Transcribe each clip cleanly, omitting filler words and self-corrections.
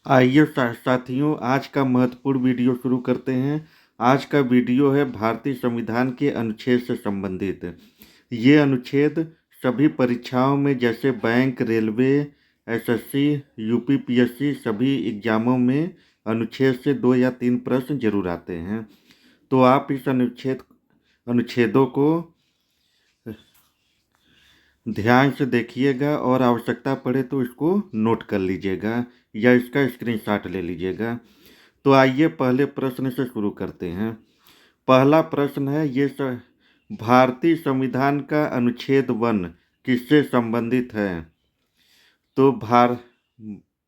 आइए साथियों, आज का महत्वपूर्ण वीडियो शुरू करते हैं। आज का वीडियो है भारतीय संविधान के अनुच्छेद से संबंधित। ये अनुच्छेद सभी परीक्षाओं में जैसे बैंक, रेलवे, एसएससी, यूपीपीएससी सभी एग्जामों में अनुच्छेद से 2 या 3 प्रश्न जरूर आते हैं। तो आप इस अनुच्छेदों को ध्यान से देखिएगा और आवश्यकता पड़े तो इसको नोट कर लीजिएगा या इसका स्क्रीनशॉट ले लीजिएगा। तो आइए पहले प्रश्न से शुरू करते हैं। पहला प्रश्न है, भारतीय संविधान का अनुच्छेद 1 किससे संबंधित है? तो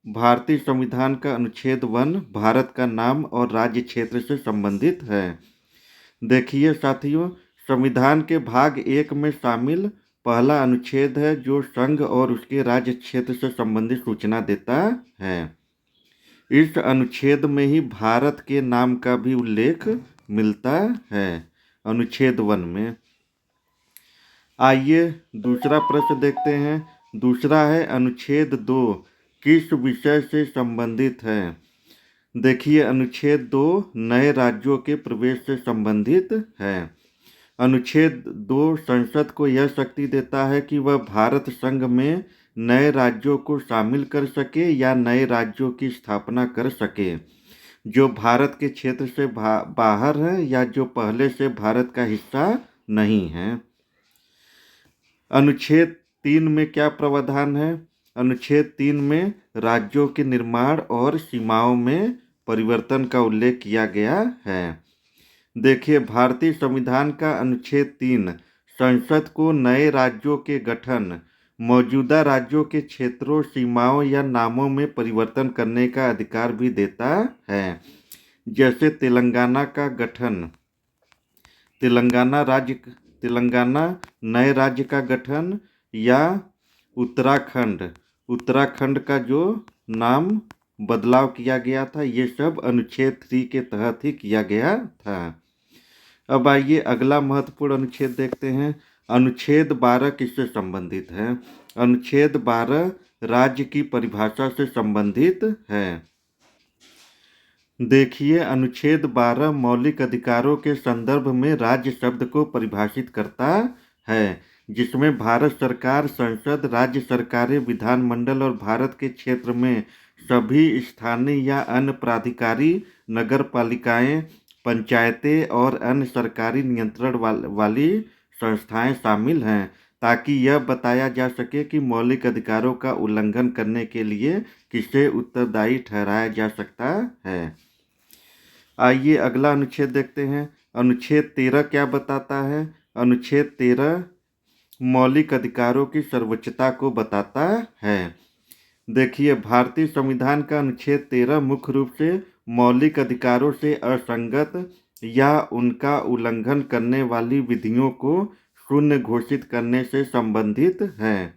भारतीय संविधान का अनुच्छेद 1 भारत का नाम और राज्य क्षेत्र से संबंधित है। देखिए साथियों, संविधान के भाग 1 में शामिल पहला अनुच्छेद है जो संघ और उसके राज्य क्षेत्र से संबंधित सूचना देता है। इस अनुच्छेद में ही भारत के नाम का भी उल्लेख मिलता है, अनुच्छेद 1 में। आइए दूसरा प्रश्न देखते हैं। दूसरा है, अनुच्छेद 2 किस विषय से संबंधित है? देखिए, अनुच्छेद 2 नए राज्यों के प्रवेश से संबंधित है। अनुच्छेद 2 संसद को यह शक्ति देता है कि वह भारत संघ में नए राज्यों को शामिल कर सके या नए राज्यों की स्थापना कर सके जो भारत के क्षेत्र से बाहर है या जो पहले से भारत का हिस्सा नहीं है। अनुच्छेद 3 में क्या प्रावधान है? अनुच्छेद 3 में राज्यों के निर्माण और सीमाओं में परिवर्तन का उल्लेख किया गया है। देखिए, भारतीय संविधान का अनुच्छेद 3 संसद को नए राज्यों के गठन, मौजूदा राज्यों के क्षेत्रों, सीमाओं या नामों में परिवर्तन करने का अधिकार भी देता है। जैसे तेलंगाना का गठन, तेलंगाना नए राज्य का गठन, या उत्तराखंड का जो नाम बदलाव किया गया था, ये सब अनुच्छेद 3 के तहत ही किया गया था। अब आइए अगला महत्वपूर्ण अनुच्छेद देखते हैं। अनुच्छेद 12 किससे संबंधित है? अनुच्छेद 12 राज्य की परिभाषा से संबंधित है। देखिए, अनुच्छेद 12 मौलिक अधिकारों के संदर्भ में राज्य शब्द को परिभाषित करता है, जिसमें भारत सरकार, संसद, राज्य सरकारें, विधानमंडल और भारत के क्षेत्र में सभी स्थानीय या अन्य प्राधिकारी, नगर पालिकाएं, पंचायतें और अन्य सरकारी नियंत्रण वाली संस्थाएं शामिल हैं, ताकि यह बताया जा सके कि मौलिक अधिकारों का उल्लंघन करने के लिए किसे उत्तरदायी ठहराया जा सकता है। आइए अगला अनुच्छेद देखते हैं। अनुच्छेद 13 क्या बताता है? अनुच्छेद 13 मौलिक अधिकारों की सर्वोच्चता को बताता है। देखिए, भारतीय संविधान का अनुच्छेद 13 मुख्य रूप से मौलिक अधिकारों से असंगत या उनका उल्लंघन करने वाली विधियों को शून्य घोषित करने से संबंधित है।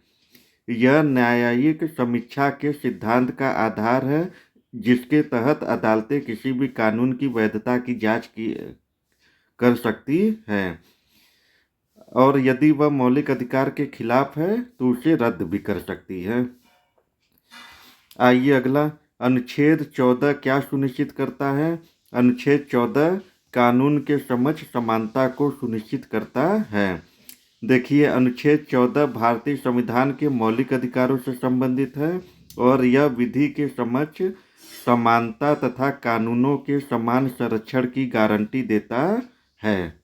यह न्यायिक समीक्षा के सिद्धांत का आधार है, जिसके तहत अदालतें किसी भी कानून की वैधता की जांच कर सकती हैं और यदि वह मौलिक अधिकार के खिलाफ है तो उसे रद्द भी कर सकती है। आइए अगला, अनुच्छेद 14 क्या सुनिश्चित करता है? अनुच्छेद 14 कानून के समक्ष समानता को सुनिश्चित करता है। देखिए, अनुच्छेद 14 भारतीय संविधान के मौलिक अधिकारों से संबंधित है और यह विधि के समक्ष समानता तथा कानूनों के समान संरक्षण की गारंटी देता है।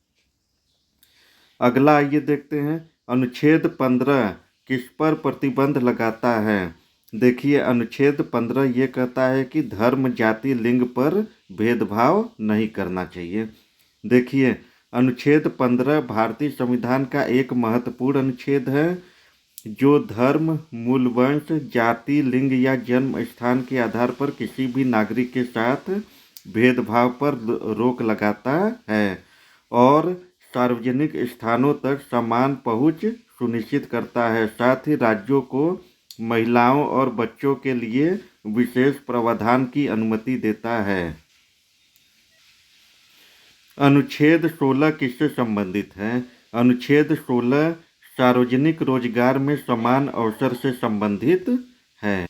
अगला आइए देखते हैं, अनुच्छेद 15 किस पर प्रतिबंध लगाता है? देखिए, अनुच्छेद 15 ये कहता है कि धर्म, जाति, लिंग पर भेदभाव नहीं करना चाहिए। देखिए, अनुच्छेद 15 भारतीय संविधान का एक महत्वपूर्ण अनुच्छेद है जो धर्म, मूल वंश, जाति, लिंग या जन्म स्थान के आधार पर किसी भी नागरिक के साथ भेदभाव पर रोक लगाता है और सार्वजनिक स्थानों तक समान पहुंच सुनिश्चित करता है। साथ ही राज्यों को महिलाओं और बच्चों के लिए विशेष प्रावधान की अनुमति देता है। अनुच्छेद 16 किससे संबंधित है? अनुच्छेद 16 सार्वजनिक रोजगार में समान अवसर से संबंधित है।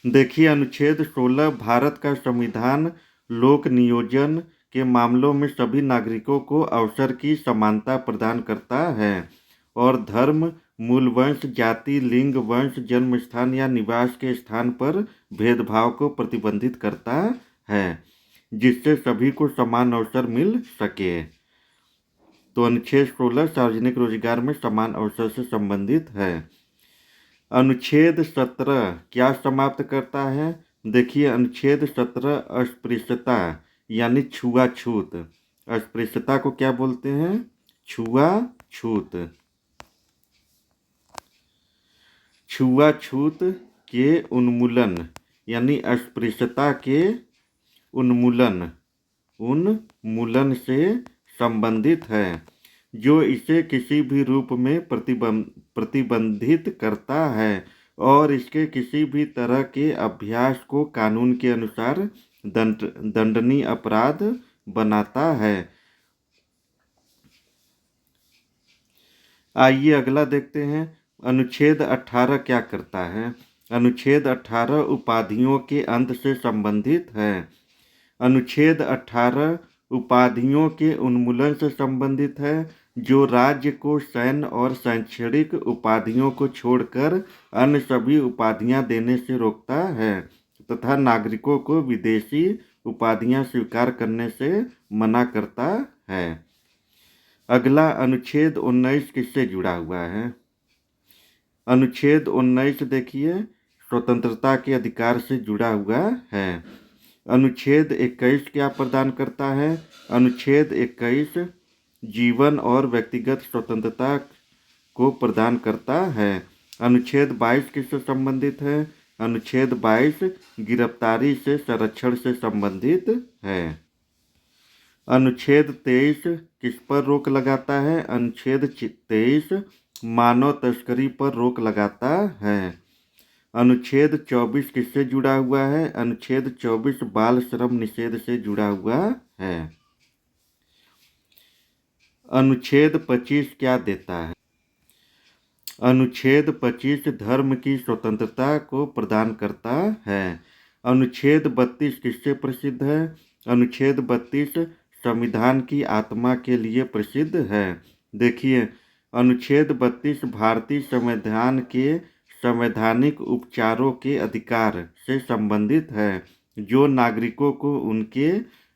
देखिए, अनुच्छेद 16 भारत का संविधान लोक नियोजन के मामलों में सभी नागरिकों को अवसर की समानता प्रदान करता है और धर्म, मूल वंश, जाति, लिंग, वंश, जन्म स्थान या निवास के स्थान पर भेदभाव को प्रतिबंधित करता है, जिससे सभी को समान अवसर मिल सके। तो अनुच्छेद 16 सार्वजनिक रोजगार में समान अवसर से संबंधित है। अनुच्छेद 17 क्या समाप्त करता है? देखिए, अनुच्छेद 17 अस्पृश्यता यानी छुआछूत। अस्पृश्यता को क्या बोलते हैं? छुआछूत। छुआछूत के उन्मूलन यानी अस्पृश्यता के उन्मूलन से संबंधित है, जो इसे किसी भी रूप में प्रतिबंधित करता है और इसके किसी भी तरह के अभ्यास को कानून के अनुसार दंडनीय अपराध बनाता है। आइए अगला देखते हैं, अनुच्छेद 18 क्या करता है। अनुच्छेद 18 उपाधियों के अंत से संबंधित है। अनुच्छेद 18 उपाधियों के उन्मूलन से संबंधित है, जो राज्य को सैन्य और शैक्षणिक उपाधियों को छोड़कर अन्य सभी उपाधियां देने से रोकता है तथा नागरिकों को विदेशी उपाधियां स्वीकार करने से मना करता है। अगला अनुच्छेद 19 किससे जुड़ा हुआ है? अनुच्छेद 19 देखिए, स्वतंत्रता के अधिकार से जुड़ा हुआ है। अनुच्छेद 21 क्या प्रदान करता है? अनुच्छेद 21 जीवन और व्यक्तिगत स्वतंत्रता को प्रदान करता है। अनुच्छेद 22 किससे संबंधित है? अनुच्छेद 22 गिरफ्तारी से संरक्षण से संबंधित है। अनुच्छेद 23 किस पर रोक लगाता है? अनुच्छेद 23 मानव तस्करी पर रोक लगाता है। अनुच्छेद 24 किससे जुड़ा हुआ है? अनुच्छेद 24 बाल श्रम निषेध से जुड़ा हुआ है। अनुच्छेद 25 क्या देता है? अनुच्छेद 25 धर्म की स्वतंत्रता को प्रदान करता है। अनुच्छेद 32 किससे प्रसिद्ध है? अनुच्छेद 32 संविधान की आत्मा के लिए प्रसिद्ध है। देखिए, अनुच्छेद 32 भारतीय संविधान के संवैधानिक उपचारों के अधिकार से संबंधित है, जो नागरिकों को उनके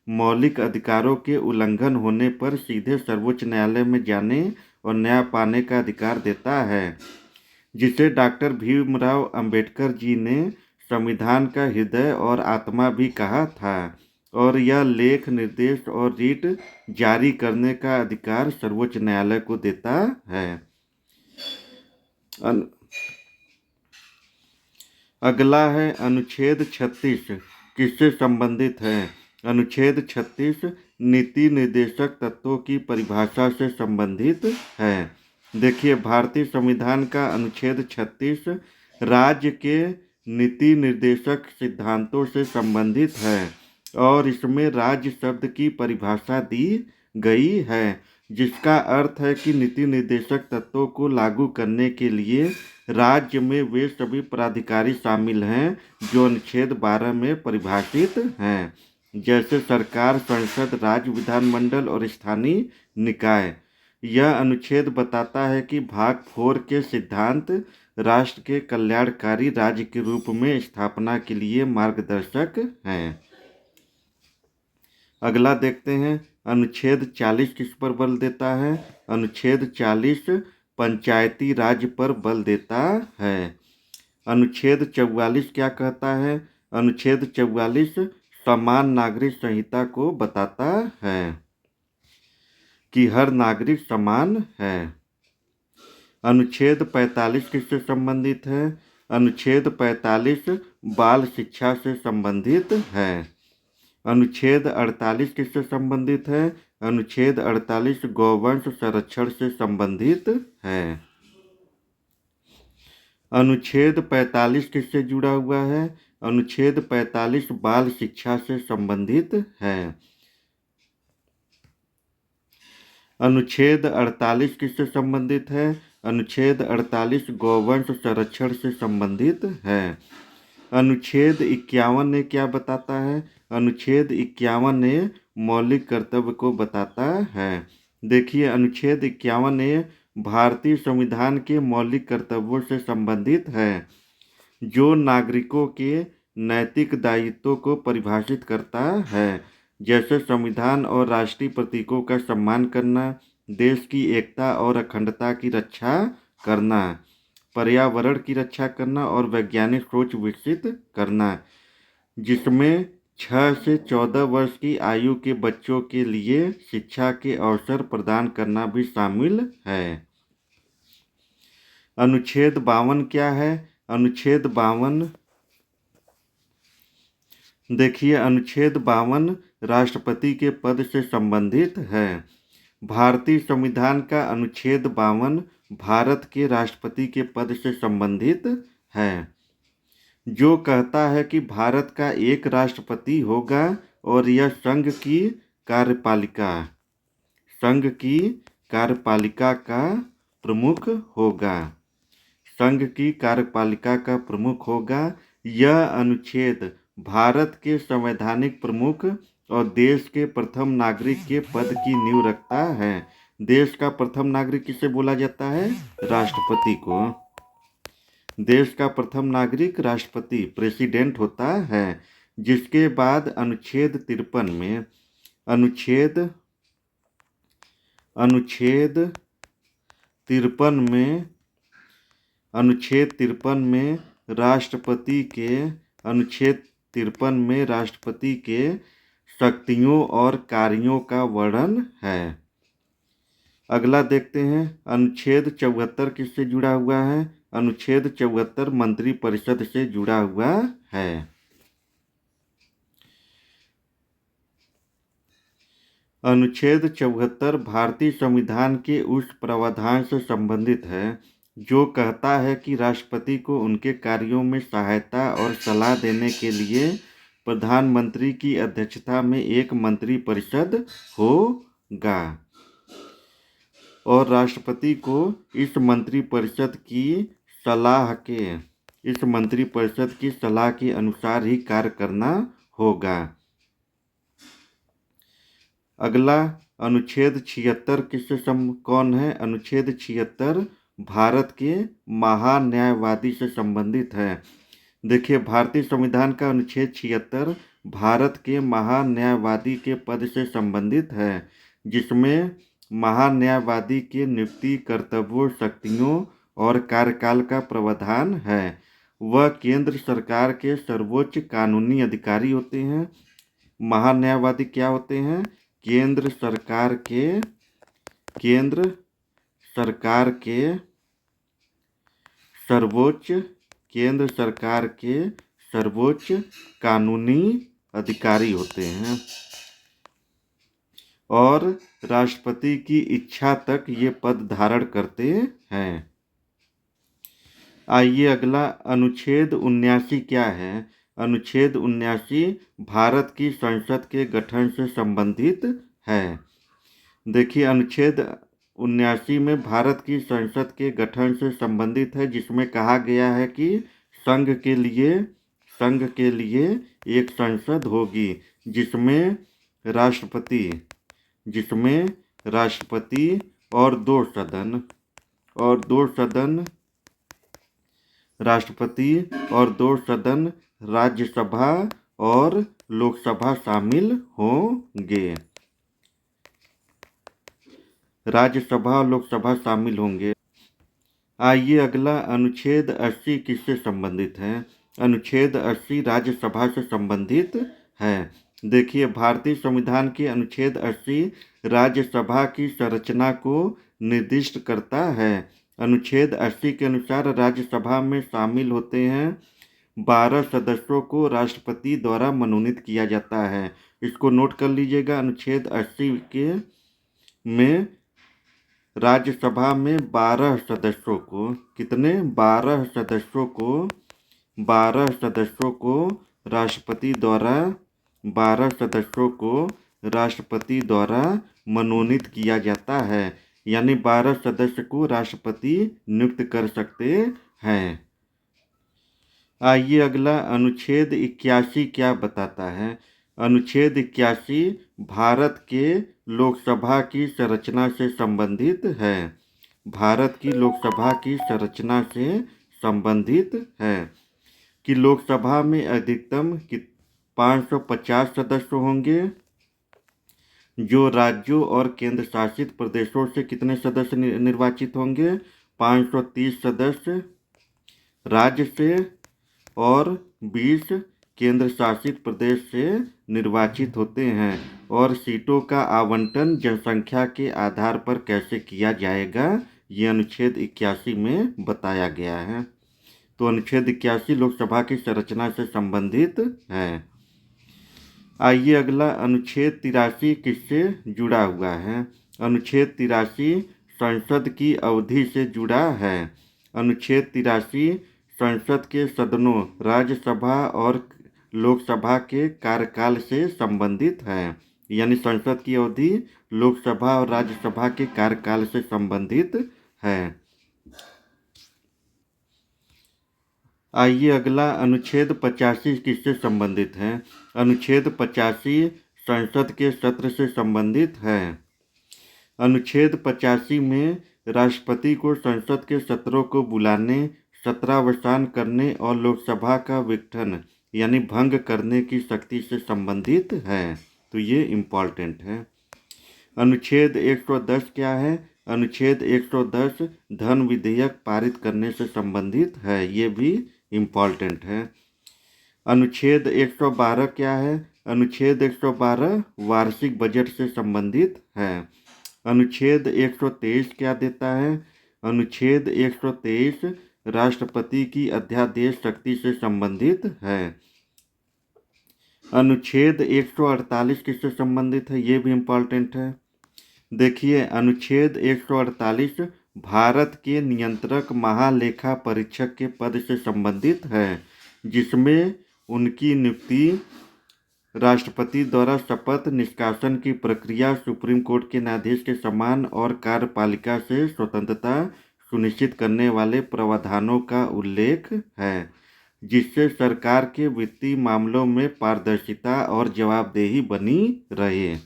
मौलिक अधिकारों के उल्लंघन होने पर सीधे सर्वोच्च न्यायालय में जाने और न्याय पाने का अधिकार देता है, जिसे डॉक्टर भीमराव अंबेडकर जी ने संविधान का हृदय और आत्मा भी कहा था। और यह लेख, निर्देश और रीट जारी करने का अधिकार सर्वोच्च न्यायालय को देता है। अगला है अनुच्छेद 36 किससे संबंधित है? अनुच्छेद 36 नीति निर्देशक तत्वों की परिभाषा से संबंधित है। देखिए, भारतीय संविधान का अनुच्छेद 36 राज्य के नीति निर्देशक सिद्धांतों से संबंधित है और इसमें राज्य शब्द की परिभाषा दी गई है, जिसका अर्थ है कि नीति निर्देशक तत्वों को लागू करने के लिए राज्य में वे सभी प्राधिकारी शामिल हैं जो अनुच्छेद 12 में परिभाषित हैं, जैसे सरकार, संसद, राज्य विधानमंडल और स्थानीय निकाय। यह अनुच्छेद बताता है कि भाग 4 के सिद्धांत राष्ट्र के कल्याणकारी राज्य के रूप में स्थापना के लिए मार्गदर्शक हैं। अगला देखते हैं, अनुच्छेद 40 किस पर बल देता है? अनुच्छेद 40 पंचायती राज पर बल देता है। अनुच्छेद 44 क्या कहता है? अनुच्छेद 44 समान नागरिक संहिता को बताता है कि हर नागरिक समान है। अनुच्छेद 45 किससे संबंधित है? अनुच्छेद 45 बाल शिक्षा से संबंधित है। अनुच्छेद 48 किससे संबंधित है? अनुच्छेद 48 गौवंश संरक्षण से संबंधित है। अनुच्छेद 45 किससे जुड़ा हुआ है? अनुच्छेद 45 बाल शिक्षा से संबंधित है। अनुच्छेद 48 किससे संबंधित है? अनुच्छेद 48 गौवंश संरक्षण से संबंधित है। अनुच्छेद 51 ने क्या बताता है? अनुच्छेद 51 ने मौलिक कर्तव्य को बताता है। देखिए, अनुच्छेद 51 ने भारतीय संविधान के मौलिक कर्तव्यों से संबंधित है, जो नागरिकों के नैतिक दायित्वों को परिभाषित करता है, जैसे संविधान और राष्ट्रीय प्रतीकों का सम्मान करना, देश की एकता और अखंडता की रक्षा करना, पर्यावरण की रक्षा करना और वैज्ञानिक सोच विकसित करना, जिसमें 6 से 14 वर्ष की आयु के बच्चों के लिए शिक्षा के अवसर प्रदान करना भी शामिल है। अनुच्छेद 52 क्या है? अनुच्छेद 52, देखिए, अनुच्छेद 52 राष्ट्रपति के पद से संबंधित है। भारतीय संविधान का अनुच्छेद 52 भारत के राष्ट्रपति के पद से संबंधित है, जो कहता है कि भारत का एक राष्ट्रपति होगा और यह संघ की कार्यपालिका का प्रमुख होगा। संघ की कार्यपालिका का प्रमुख होगा। यह अनुच्छेद भारत के संवैधानिक प्रमुख और देश के प्रथम नागरिक के पद की नींव रखता है। देश का प्रथम नागरिक किसे बोला जाता है? राष्ट्रपति को। देश का प्रथम नागरिक राष्ट्रपति, प्रेसिडेंट होता है। जिसके बाद अनुच्छेद 53 में अनुच्छेद 53 में राष्ट्रपति के शक्तियों और कार्यों का वर्णन है। अगला देखते हैं, अनुच्छेद 74 किससे जुड़ा हुआ है? अनुच्छेद 74 मंत्रिपरिषद से जुड़ा हुआ है। अनुच्छेद 74 भारतीय संविधान के उस प्रावधान से संबंधित है जो कहता है कि राष्ट्रपति को उनके कार्यों में सहायता और सलाह देने के लिए प्रधानमंत्री की अध्यक्षता में एक मंत्रिपरिषद होगा और राष्ट्रपति को इस मंत्रिपरिषद की सलाह के अनुसार ही कार्य करना होगा। अगला, अनुच्छेद 76 कौन है? अनुच्छेद 76 भारत के महान्यायवादी से संबंधित है। देखिए, भारतीय संविधान का अनुच्छेद 76 भारत के महान्यायवादी के पद से संबंधित है, जिसमें महान्यायवादी के नियुक्ति, कर्तव्यों, शक्तियों और कार्यकाल का प्रावधान है। वह केंद्र सरकार के सर्वोच्च कानूनी अधिकारी होते हैं। महान्यायवादी क्या होते हैं? केंद्र सरकार के सर्वोच्च कानूनी अधिकारी होते हैं और राष्ट्रपति की इच्छा तक ये पद धारण करते हैं। आइए अगला, अनुच्छेद 79 क्या है? अनुच्छेद 79 भारत की संसद के गठन से संबंधित है। देखिए, अनुच्छेद 79 में भारत की संसद के गठन से संबंधित है, जिसमें कहा गया है कि संघ के लिए एक संसद होगी, जिसमें राष्ट्रपति और दो सदन राज्यसभा और लोकसभा शामिल होंगे। आइए अगला, अनुच्छेद 80 किससे संबंधित है? अनुच्छेद 80 राज्यसभा से संबंधित है। देखिए, भारतीय संविधान के अनुच्छेद 80 राज्यसभा की संरचना को निर्दिष्ट करता है। अनुच्छेद 80 के अनुसार राज्यसभा में शामिल होते हैं 12 सदस्यों को राष्ट्रपति द्वारा मनोनीत किया जाता है। इसको नोट कर लीजिएगा। अनुच्छेद 80 में राज्यसभा में 12 सदस्यों को, कितने? 12 सदस्यों को राष्ट्रपति द्वारा मनोनीत किया जाता है। यानी 12 सदस्य को राष्ट्रपति नियुक्त कर सकते हैं। आइए अगला अनुच्छेद 81 क्या बताता है। अनुच्छेद 81 भारत के लोकसभा की संरचना से संबंधित है। भारत की लोकसभा की संरचना से संबंधित है कि लोकसभा में अधिकतम 550 सदस्य होंगे। जो राज्यों और केंद्र शासित प्रदेशों से कितने सदस्य निर्वाचित होंगे? 530 सदस्य राज्य से और 20 केंद्र शासित प्रदेश से निर्वाचित होते हैं। और सीटों का आवंटन जनसंख्या के आधार पर कैसे किया जाएगा, ये अनुच्छेद 81 में बताया गया है। तो अनुच्छेद 81 लोकसभा की संरचना से संबंधित है। आइए अगला अनुच्छेद 83 किससे जुड़ा हुआ है। अनुच्छेद 83 संसद की अवधि से जुड़ा है। अनुच्छेद 83 संसद के सदनों राज्यसभा और लोकसभा के कार्यकाल से संबंधित है। यानी संसद की अवधि लोकसभा और राज्यसभा के कार्यकाल से संबंधित है। आइए अगला अनुच्छेद 85 किससे संबंधित है। अनुच्छेद 85 संसद के सत्र से संबंधित है। अनुच्छेद 85 में राष्ट्रपति को संसद के सत्रों को बुलाने, सत्रावसान करने और लोकसभा का विघटन यानी भंग करने की शक्ति से संबंधित है। तो ये इम्पॉर्टेंट है। अनुच्छेद 110 क्या है। अनुच्छेद 110 धन विधेयक पारित करने से संबंधित है। ये भी इम्पॉर्टेंट है। अनुच्छेद 112 क्या है। अनुच्छेद 112 वार्षिक बजट से संबंधित है। अनुच्छेद 123 क्या देता है। अनुच्छेद 123 राष्ट्रपति की अध्यादेश शक्ति से संबंधित है। अनुच्छेद 148 किससे संबंधित है, ये भी इम्पॉर्टेंट है। देखिए अनुच्छेद 148 भारत के नियंत्रक महालेखा परीक्षक के पद से संबंधित है, जिसमें उनकी नियुक्ति राष्ट्रपति द्वारा शपथ निष्कासन की प्रक्रिया सुप्रीम कोर्ट के न्यायाधीश के समान और कार्यपालिका से स्वतंत्रता सुनिश्चित करने वाले प्रावधानों का उल्लेख है, जिससे सरकार के वित्तीय मामलों में पारदर्शिता और जवाबदेही बनी रहे।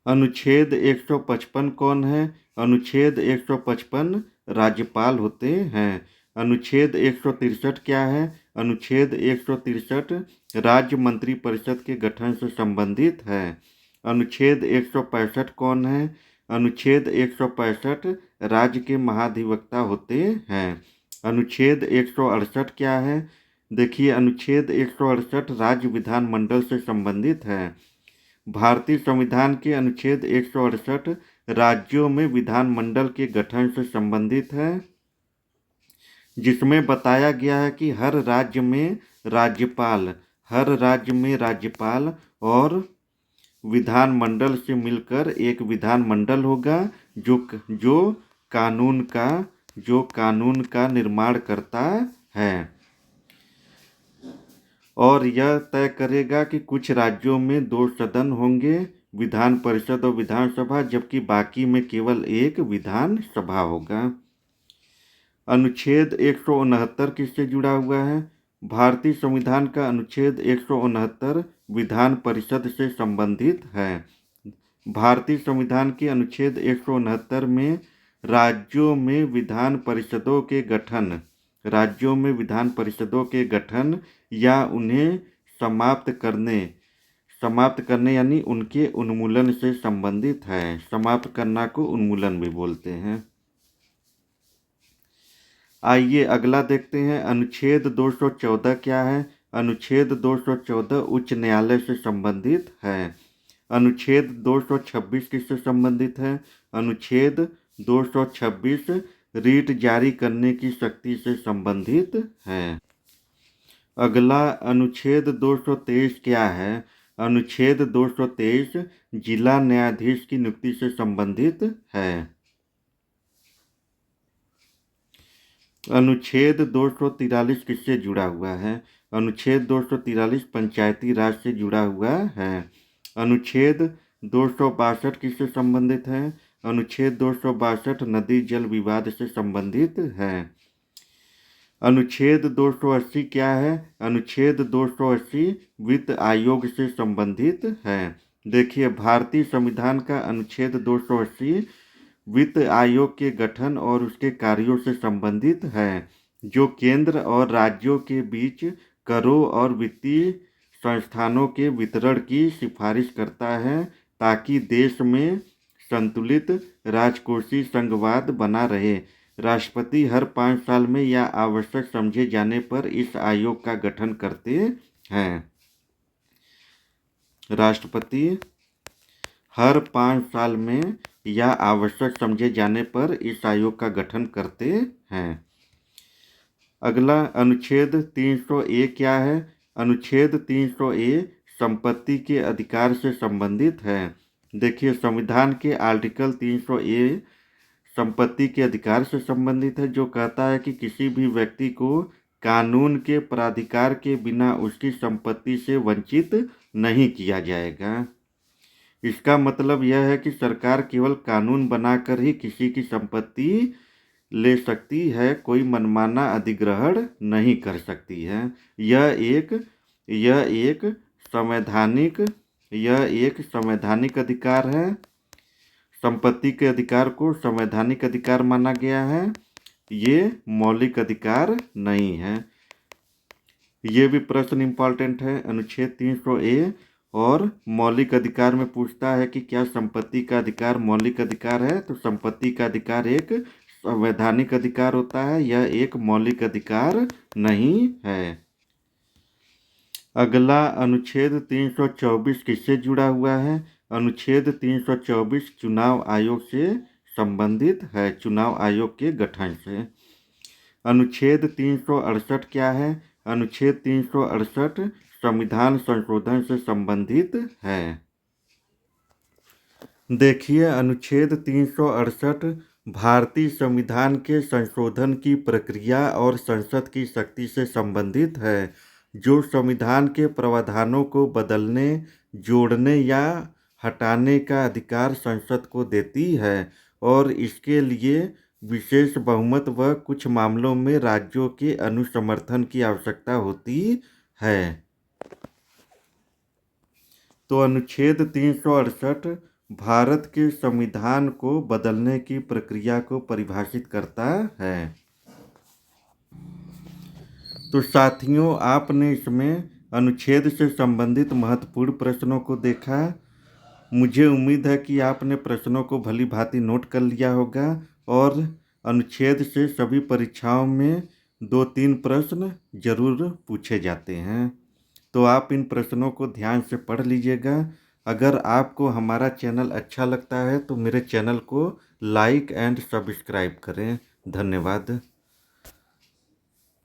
अनुच्छेद 155 कौन है। अनुच्छेद 155 राज्यपाल होते हैं। अनुच्छेद 163 क्या है। अनुच्छेद 163 राज्य मंत्रिपरिषद के गठन से संबंधित है। अनुच्छेद 165 कौन है। अनुच्छेद 165 राज्य के महाधिवक्ता होते हैं। अनुच्छेद 168 क्या है। देखिए अनुच्छेद 168 राज्य विधानमंडल से संबंधित है। भारतीय संविधान के अनुच्छेद 168 राज्यों में विधानमंडल के गठन से संबंधित है, जिसमें बताया गया है कि हर राज्य में राज्यपाल और विधानमंडल से मिलकर एक विधानमंडल होगा जो कानून का निर्माण करता है और यह तय करेगा कि कुछ राज्यों में 2 सदन होंगे, विधान परिषद और विधानसभा, जबकि बाकी में केवल एक विधानसभा होगा। अनुच्छेद 169 किससे जुड़ा हुआ है। भारतीय संविधान का अनुच्छेद 169 विधान परिषद से संबंधित है। भारतीय संविधान के अनुच्छेद 169 में राज्यों में विधान परिषदों के गठन या उन्हें समाप्त करने यानी उनके उन्मूलन से संबंधित है। समाप्त करना को उन्मूलन भी बोलते हैं। आइए अगला देखते हैं अनुच्छेद 214 क्या है। अनुच्छेद 214 उच्च न्यायालय से संबंधित है। अनुच्छेद 226 किससे संबंधित है। अनुच्छेद 226 रीट जारी करने की शक्ति से संबंधित है। अगला अनुच्छेद 223 क्या है। अनुच्छेद 223 जिला न्यायाधीश की नियुक्ति से संबंधित है। अनुच्छेद 243 किससे जुड़ा हुआ है। अनुच्छेद 243 पंचायती राज से जुड़ा हुआ है। अनुच्छेद 262 किससे संबंधित है। अनुच्छेद 262 नदी जल विवाद से संबंधित है। अनुच्छेद 280 क्या है? अनुच्छेद 280 वित्त आयोग से संबंधित है। देखिए, भारतीय संविधान का अनुच्छेद 280 वित्त आयोग के गठन और उसके कार्यों से संबंधित है, जो केंद्र और राज्यों के बीच करों और वित्तीय संस्थानों के वितरण की सिफारिश करता है, ताकि देश में संतुलित राजकोषीय संघवाद बना रहे। राष्ट्रपति हर 5 साल में या आवश्यक समझे जाने पर इस आयोग का गठन करते हैं। राष्ट्रपति हर 5 साल में या आवश्यक समझे जाने पर इस आयोग का गठन करते हैं। अगला अनुच्छेद 300A क्या है? अनुच्छेद 300A संपत्ति के अधिकार से संबंधित है। देखिए, संविधान के आर्टिकल 300A संपत्ति के अधिकार से संबंधित है, जो कहता है कि किसी भी व्यक्ति को कानून के प्राधिकार के बिना उसकी संपत्ति से वंचित नहीं किया जाएगा। इसका मतलब यह है कि सरकार केवल कानून बनाकर ही किसी की संपत्ति ले सकती है, कोई मनमाना अधिग्रहण नहीं कर सकती है। यह एक संवैधानिक अधिकार है। संपत्ति के अधिकार को संवैधानिक अधिकार माना गया है। ये मौलिक अधिकार नहीं है। ये भी प्रश्न इम्पॉर्टेंट है। अनुच्छेद 300A और मौलिक अधिकार में पूछता है कि क्या संपत्ति का अधिकार मौलिक अधिकार है? तो संपत्ति का अधिकार एक संवैधानिक अधिकार होता है, यह एक मौलिक अधिकार नहीं है। अगला अनुच्छेद 324 किससे जुड़ा हुआ है? अनुच्छेद 324 चुनाव आयोग से संबंधित है, चुनाव आयोग के गठन से। अनुच्छेद 368 क्या है? अनुच्छेद 368 संविधान संशोधन से संबंधित है। देखिए, अनुच्छेद 368 भारतीय संविधान के संशोधन की प्रक्रिया और संसद की शक्ति से संबंधित है, जो संविधान के प्रावधानों को बदलने, जोड़ने या हटाने का अधिकार संसद को देती है, और इसके लिए विशेष बहुमत व कुछ मामलों में राज्यों के अनुसमर्थन की आवश्यकता होती है। तो अनुच्छेद 368 भारत के संविधान को बदलने की प्रक्रिया को परिभाषित करता है। तो साथियों, आपने इसमें अनुच्छेद से संबंधित महत्वपूर्ण प्रश्नों को देखा। मुझे उम्मीद है कि आपने प्रश्नों को भली भांति नोट कर लिया होगा, और अनुच्छेद से सभी परीक्षाओं में 2-3 प्रश्न जरूर पूछे जाते हैं। तो आप इन प्रश्नों को ध्यान से पढ़ लीजिएगा। अगर आपको हमारा चैनल अच्छा लगता है तो मेरे चैनल को लाइक एंड सब्सक्राइब करें। धन्यवाद।